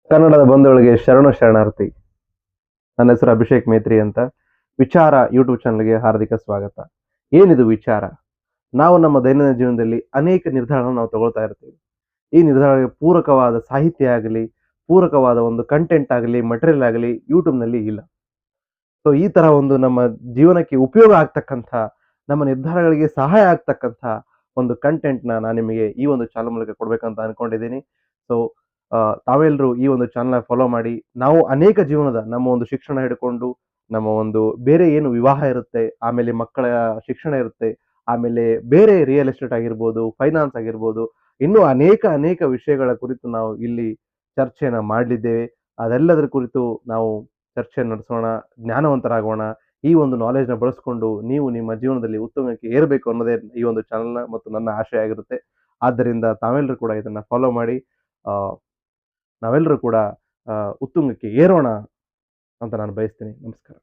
ಕನ್ನಡದ ಬಂಧುಗಳಿಗೆ ಶರಣು ಶರಣಾರ್ಥಿ. ನನ್ನ ಹೆಸರು ಅಭಿಷೇಕ್ ಮೇತ್ರಿ ಅಂತ. ವಿಚಾರ ಯೂಟ್ಯೂಬ್ ಚಾನಲ್ಗೆ ಹಾರ್ದಿಕ ಸ್ವಾಗತ. ಏನಿದು ವಿಚಾರ? ನಾವು ನಮ್ಮ ದೈನಂದಿನ ಜೀವನದಲ್ಲಿ ಅನೇಕ ನಿರ್ಧಾರಗಳನ್ನು ನಾವು ತಗೊಳ್ತಾ ಇರ್ತೀವಿ. ಈ ನಿರ್ಧಾರಗಳಿಗೆ ಪೂರಕವಾದ ಸಾಹಿತ್ಯ ಆಗಲಿ, ಪೂರಕವಾದ ಒಂದು ಕಂಟೆಂಟ್ ಆಗಲಿ, ಮಟೀರಿಯಲ್ ಆಗಲಿ ಯೂಟ್ಯೂಬ್‌ನಲ್ಲಿ ಇಲ್ಲ. ಸೊ ಈ ತರ ಒಂದು ನಮ್ಮ ಜೀವನಕ್ಕೆ ಉಪಯೋಗ ಆಗ್ತಕ್ಕಂಥ, ನಮ್ಮ ನಿರ್ಧಾರಗಳಿಗೆ ಸಹಾಯ ಆಗ್ತಕ್ಕಂಥ ಒಂದು ಕಂಟೆಂಟ್‌ನ ನಾನು ನಿಮಗೆ ಈ ಒಂದು ಚಾನಲ್ ಮೂಲಕ ಕೊಡ್ಬೇಕಂತ ಅನ್ಕೊಂಡಿದ್ದೀನಿ. ಸೊ ತಾವೆಲ್ಲರೂ ಈ ಒಂದು ಚಾನಲ್‌ನ ಫಾಲೋ ಮಾಡಿ. ನಾವು ಅನೇಕ ಜೀವನದ ನಮ್ಮ ಒಂದು ಶಿಕ್ಷಣ ಹಿಡ್ಕೊಂಡು, ನಮ್ಮ ಒಂದು ಬೇರೆ ಏನು ವಿವಾಹ ಇರುತ್ತೆ, ಆಮೇಲೆ ಮಕ್ಕಳ ಶಿಕ್ಷಣ ಇರುತ್ತೆ, ಆಮೇಲೆ ಬೇರೆ ರಿಯಲ್ ಎಸ್ಟೇಟ್ ಆಗಿರ್ಬೋದು, ಫೈನಾನ್ಸ್ ಆಗಿರ್ಬೋದು, ಇನ್ನೂ ಅನೇಕ ವಿಷಯಗಳ ಕುರಿತು ನಾವು ಇಲ್ಲಿ ಚರ್ಚೆಯನ್ನ ಮಾಡಲಿದ್ದೇವೆ. ಅದೆಲ್ಲದರ ಕುರಿತು ನಾವು ಚರ್ಚೆ ನಡೆಸೋಣ, ಜ್ಞಾನವಂತರಾಗೋಣ. ಈ ಒಂದು ನಾಲೆಡ್ಜ್‌ನ ಬಳಸ್ಕೊಂಡು ನೀವು ನಿಮ್ಮ ಜೀವನದಲ್ಲಿ ಉತ್ತುಂಗಕ್ಕೆ ಏರಬೇಕು ಅನ್ನೋದೇ ಈ ಒಂದು ಚಾನಲ್‌ನ ಮತ್ತು ನನ್ನ ಆಶಯ ಆಗಿರುತ್ತೆ. ಆದ್ದರಿಂದ ತಾವೆಲ್ಲರೂ ಕೂಡ ಇದನ್ನ ಫಾಲೋ ಮಾಡಿ. ಆ ನಾವೆಲ್ಲರೂ ಕೂಡ ಉತ್ತುಂಗಕ್ಕೆ ಏರೋಣ ಅಂತ ನಾನು ಬಯಸ್ತೀನಿ. ನಮಸ್ಕಾರ.